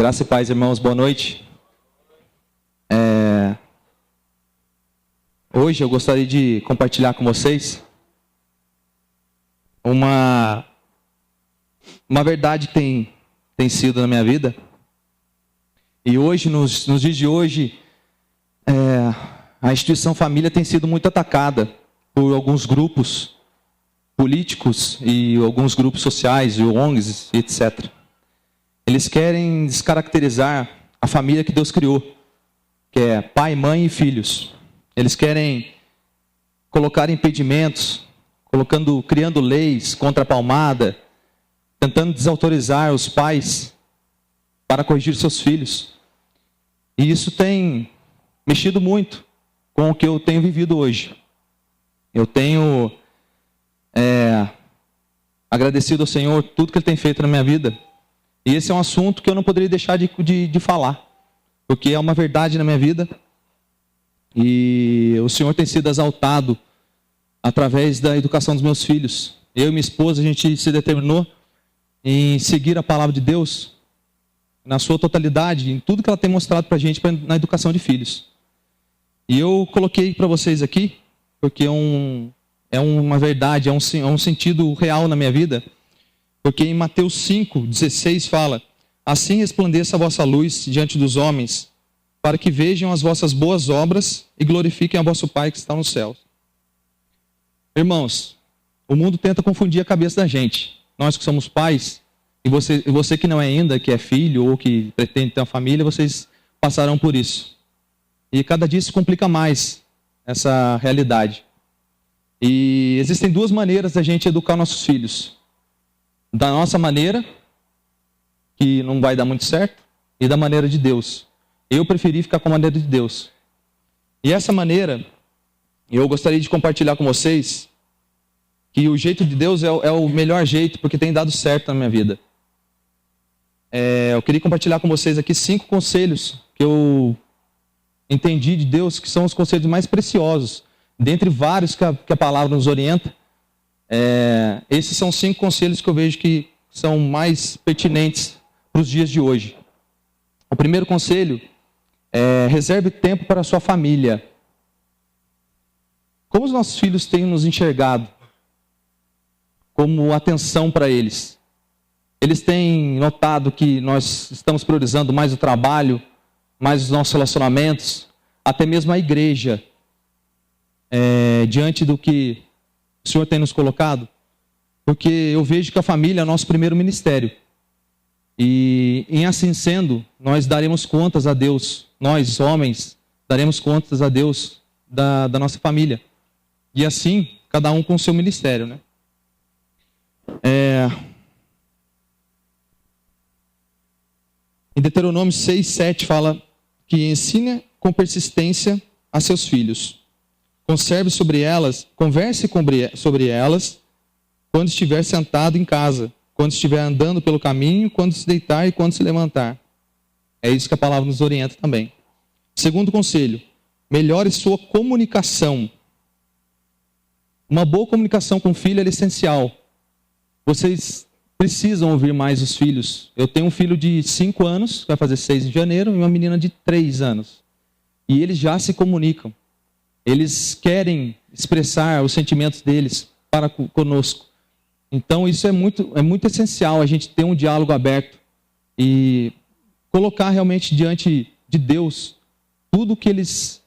Graça e paz, irmãos, boa noite. Hoje eu gostaria de compartilhar com vocês uma verdade que tem sido na minha vida. E hoje, nos dias de hoje, a instituição família tem sido muito atacada por alguns grupos políticos e alguns grupos sociais, e ONGs, etc. Eles querem descaracterizar a família que Deus criou, que é pai, mãe e filhos. Eles querem colocar impedimentos, criando leis contra a palmada, tentando desautorizar os pais para corrigir seus filhos. E isso tem mexido muito com o que eu tenho vivido hoje. Eu tenho agradecido ao Senhor tudo que Ele tem feito na minha vida. E esse é um assunto que eu não poderia deixar de falar, porque é uma verdade na minha vida. E o Senhor tem sido exaltado através da educação dos meus filhos. Eu e minha esposa, a gente se determinou em seguir a palavra de Deus na sua totalidade, em tudo que ela tem mostrado para a gente na educação de filhos. E eu coloquei para vocês aqui, porque é uma verdade, é um sentido real na minha vida. Porque em Mateus 5:16 fala: assim resplandeça a vossa luz diante dos homens, para que vejam as vossas boas obras e glorifiquem a vosso Pai que está nos céus. Irmãos, o mundo tenta confundir a cabeça da gente. Nós que somos pais, e você que não é ainda, que é filho ou que pretende ter uma família, vocês passarão por isso. E cada dia se complica mais essa realidade. E existem duas maneiras da gente educar nossos filhos. Da nossa maneira, que não vai dar muito certo, e da maneira de Deus. Eu preferi ficar com a maneira de Deus. E essa maneira, eu gostaria de compartilhar com vocês que o jeito de Deus é o melhor jeito, porque tem dado certo na minha vida. Eu queria compartilhar com vocês aqui 5 conselhos que eu entendi de Deus, que são os conselhos mais preciosos, dentre vários que a palavra nos orienta. Esses são 5 conselhos que eu vejo que são mais pertinentes para os dias de hoje. O primeiro conselho é: reserve tempo para a sua família. Como os nossos filhos têm nos enxergado como atenção para eles? Eles têm notado que nós estamos priorizando mais o trabalho, mais os nossos relacionamentos, até mesmo a igreja, diante do que o Senhor tem nos colocado? Porque eu vejo que a família é o nosso primeiro ministério. E em assim sendo, nós daremos contas a Deus. Nós, homens, daremos contas a Deus da nossa família. E assim, cada um com o seu ministério, né? Em Deuteronômio 6:7 fala que ensine com persistência a seus filhos. Converse sobre elas quando estiver sentado em casa, quando estiver andando pelo caminho, quando se deitar e quando se levantar. É isso que a palavra nos orienta também. Segundo conselho: melhore sua comunicação. Uma boa comunicação com o filho é essencial. Vocês precisam ouvir mais os filhos. Eu tenho um filho de 5 anos, vai fazer 6 em janeiro, e uma menina de 3 anos. E eles já se comunicam. Eles querem expressar os sentimentos deles para conosco. Então isso é muito essencial, a gente ter um diálogo aberto e colocar realmente diante de Deus tudo o que eles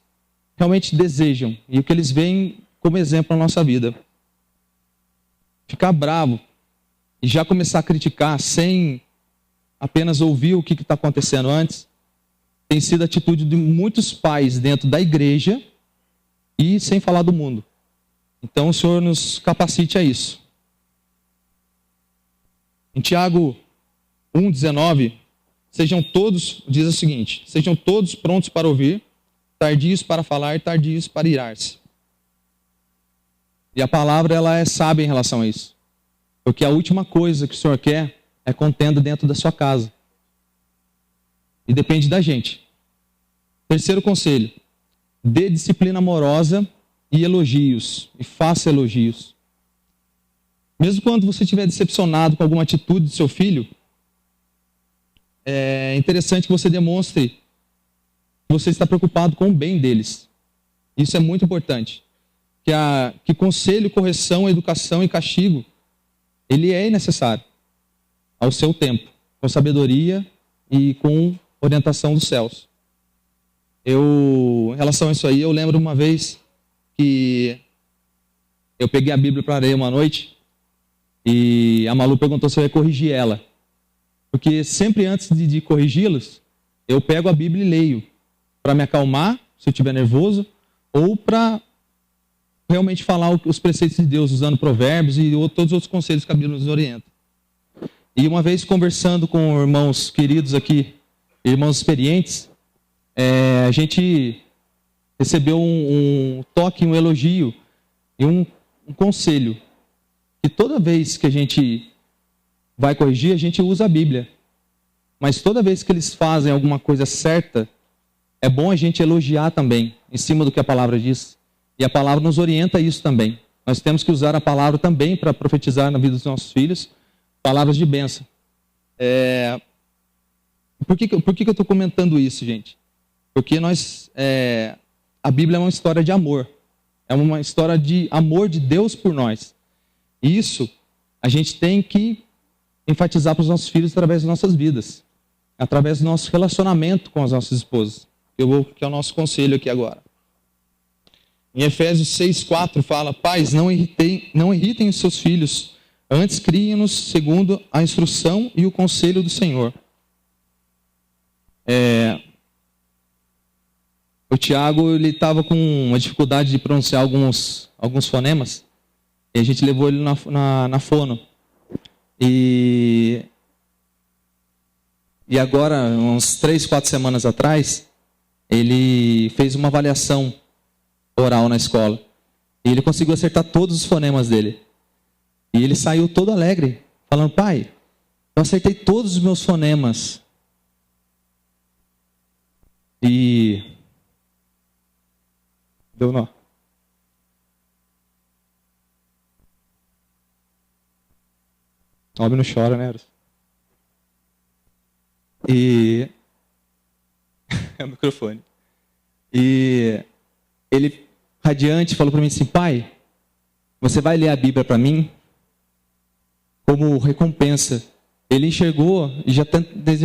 realmente desejam e o que eles veem como exemplo na nossa vida. Ficar bravo e já começar a criticar sem apenas ouvir o que está acontecendo antes, tem sido a atitude de muitos pais dentro da igreja e sem falar do mundo. Então o Senhor nos capacite a isso. Em Tiago 1:19, diz o seguinte: sejam todos prontos para ouvir, tardios para falar, tardios para irar-se. E a palavra, ela é sábia em relação a isso. Porque a última coisa que o Senhor quer é contenda dentro da sua casa. E depende da gente. Terceiro conselho: dê disciplina amorosa e elogios. E faça elogios. Mesmo quando você estiver decepcionado com alguma atitude do seu filho, é interessante que você demonstre que você está preocupado com o bem deles. Isso é muito importante. Que conselho, correção, educação e castigo, ele é necessário ao seu tempo, com sabedoria e com orientação dos céus. Em relação a isso aí, eu lembro uma vez que eu peguei a Bíblia para ler uma noite e a Malu perguntou se eu ia corrigir ela. Porque sempre antes de corrigi-los, eu pego a Bíblia e leio para me acalmar, se eu estiver nervoso, ou para realmente falar os preceitos de Deus, usando provérbios e todos os outros conselhos que a Bíblia nos orienta. E uma vez conversando com irmãos queridos aqui, irmãos experientes, a gente recebeu um toque, um elogio e um conselho. Que toda vez que a gente vai corrigir, a gente usa a Bíblia. Mas toda vez que eles fazem alguma coisa certa, é bom a gente elogiar também, em cima do que a palavra diz. E a palavra nos orienta a isso também. Nós temos que usar a palavra também para profetizar na vida dos nossos filhos, palavras de bênção. Por que eu estou comentando isso, gente? Porque a Bíblia é uma história de amor. É uma história de amor de Deus por nós. E isso a gente tem que enfatizar para os nossos filhos através das nossas vidas. Através do nosso relacionamento com as nossas esposas. Que é o nosso conselho aqui agora. Em Efésios 6,4 fala: pais, não irritem os seus filhos, antes criem-nos segundo a instrução e o conselho do Senhor. O Tiago estava com uma dificuldade de pronunciar alguns fonemas, e a gente levou ele na fono. E agora, uns 3, 4 semanas atrás, ele fez uma avaliação oral na escola. E ele conseguiu acertar todos os fonemas dele. E ele saiu todo alegre, falando: pai, eu acertei todos os meus fonemas. E deu nó. Homem não chora, né, Eros? E é o microfone. E ele, radiante, falou para mim assim: pai, você vai ler a Bíblia para mim como recompensa. Ele enxergou e já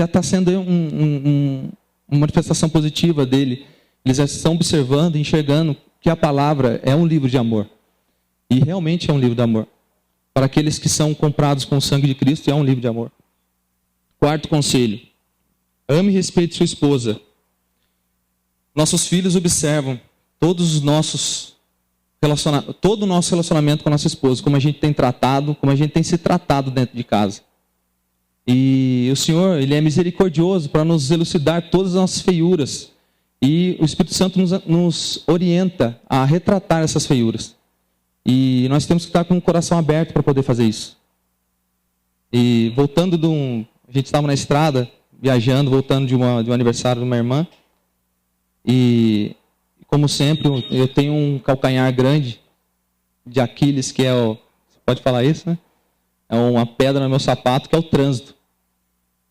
está sendo uma manifestação positiva dele. Eles já estão observando, enxergando que a palavra é um livro de amor. E realmente é um livro de amor. Para aqueles que são comprados com o sangue de Cristo, é um livro de amor. Quarto conselho: ame e respeite sua esposa. Nossos filhos observam todo o nosso relacionamento com a nossa esposa, como a gente tem tratado, como a gente tem se tratado dentro de casa. E o Senhor, Ele é misericordioso para nos elucidar todas as nossas feiuras. E o Espírito Santo nos orienta a retratar essas feiuras. E nós temos que estar com o coração aberto para poder fazer isso. E voltando a gente estava na estrada, viajando, voltando de um aniversário de uma irmã. E, como sempre, eu tenho um calcanhar grande de Aquiles, que você pode falar isso, né? É uma pedra no meu sapato, que é o trânsito.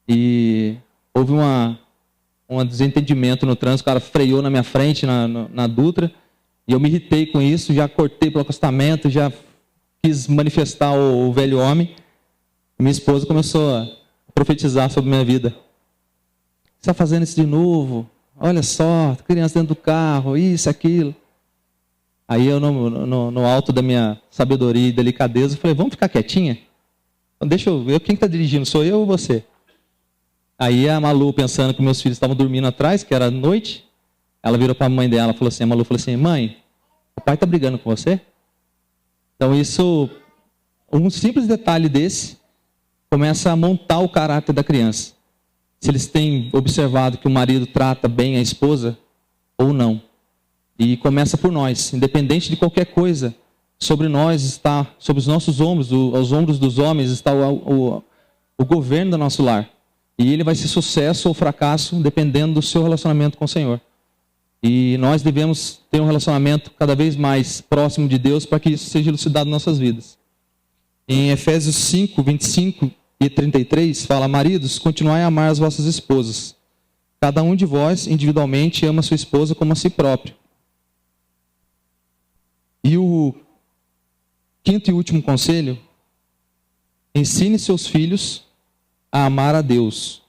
E houve um desentendimento no trânsito, o cara freou na minha frente, na Dutra, e eu me irritei com isso, já cortei pelo acostamento, já quis manifestar o velho homem. E minha esposa começou a profetizar sobre a minha vida. Você está fazendo isso de novo? Olha só, criança dentro do carro, isso, aquilo. Aí eu, no alto da minha sabedoria e delicadeza, falei: vamos ficar quietinha? Então deixa eu ver, quem está dirigindo, sou eu ou você? Aí a Malu, pensando que meus filhos estavam dormindo atrás, que era noite, ela virou para a mãe dela, a Malu falou assim: mãe, o pai está brigando com você? Então um simples detalhe desse, começa a montar o caráter da criança. Se eles têm observado que o marido trata bem a esposa ou não. E começa por nós, independente de qualquer coisa, sobre nós está, sobre os nossos ombros, aos ombros dos homens está o governo do nosso lar. E ele vai ser sucesso ou fracasso, dependendo do seu relacionamento com o Senhor. E nós devemos ter um relacionamento cada vez mais próximo de Deus para que isso seja elucidado em nossas vidas. Em Efésios 5, 25 e 33 fala: maridos, continuai a amar as vossas esposas. Cada um de vós, individualmente, ama sua esposa como a si próprio. E o quinto e último conselho: ensine seus filhos a amar a Deus.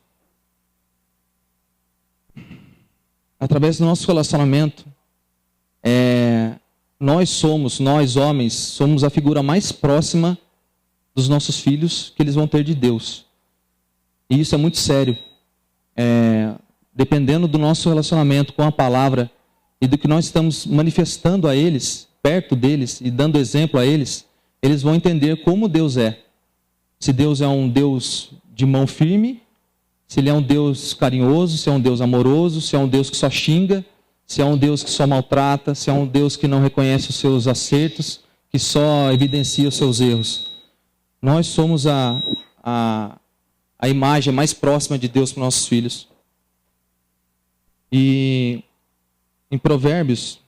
Através do nosso relacionamento, nós homens, somos a figura mais próxima dos nossos filhos que eles vão ter de Deus. E isso é muito sério. Dependendo do nosso relacionamento com a palavra e do que nós estamos manifestando a eles, perto deles e dando exemplo a eles, eles vão entender como Deus é. Se Deus é um Deus de mão firme, se Ele é um Deus carinhoso, se é um Deus amoroso, se é um Deus que só xinga, se é um Deus que só maltrata, se é um Deus que não reconhece os seus acertos, que só evidencia os seus erros. Nós somos a imagem mais próxima de Deus para os nossos filhos. E em Provérbios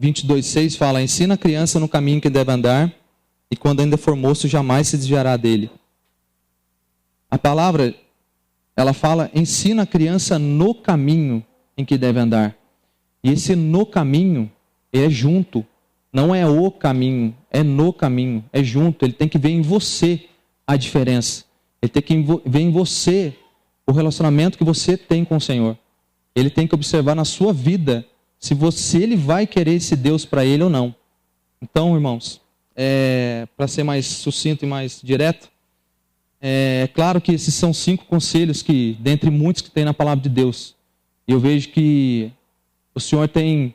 22:6 fala: ensina a criança no caminho que deve andar, e quando ainda for moço, jamais se desviará dele. A palavra, ela fala: ensina a criança no caminho em que deve andar. E esse no caminho é junto, não é o caminho, é no caminho, é junto. Ele tem que ver em você a diferença. Ele tem que ver em você o relacionamento que você tem com o Senhor. Ele tem que observar na sua vida se ele vai querer esse Deus para ele ou não. Então, irmãos, para ser mais sucinto e mais direto, é claro que esses são 5 conselhos que, dentre muitos que tem na palavra de Deus, e eu vejo que o Senhor tem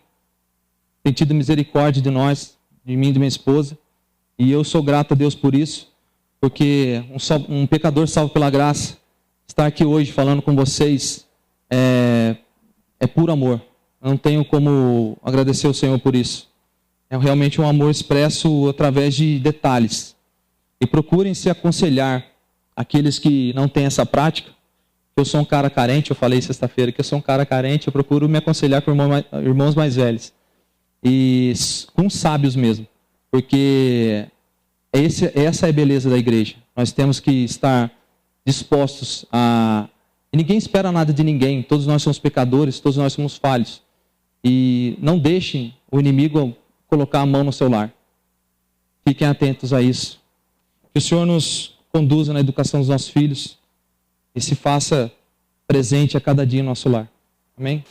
tido misericórdia de nós, de mim e de minha esposa, e eu sou grato a Deus por isso, porque um pecador salvo pela graça, estar aqui hoje falando com vocês é puro amor. Eu não tenho como agradecer ao Senhor por isso. É realmente um amor expresso através de detalhes. E procurem se aconselhar aqueles que não têm essa prática. Eu sou um cara carente, eu falei sexta-feira que eu sou um cara carente, eu procuro me aconselhar com irmãos mais velhos. E com sábios mesmo. Porque essa é a beleza da igreja. Nós temos que estar dispostos a... E ninguém espera nada de ninguém. Todos nós somos pecadores, todos nós somos falhos. E não deixem o inimigo colocar a mão no seu lar. Fiquem atentos a isso. Que o Senhor nos conduza na educação dos nossos filhos e se faça presente a cada dia no nosso lar. Amém?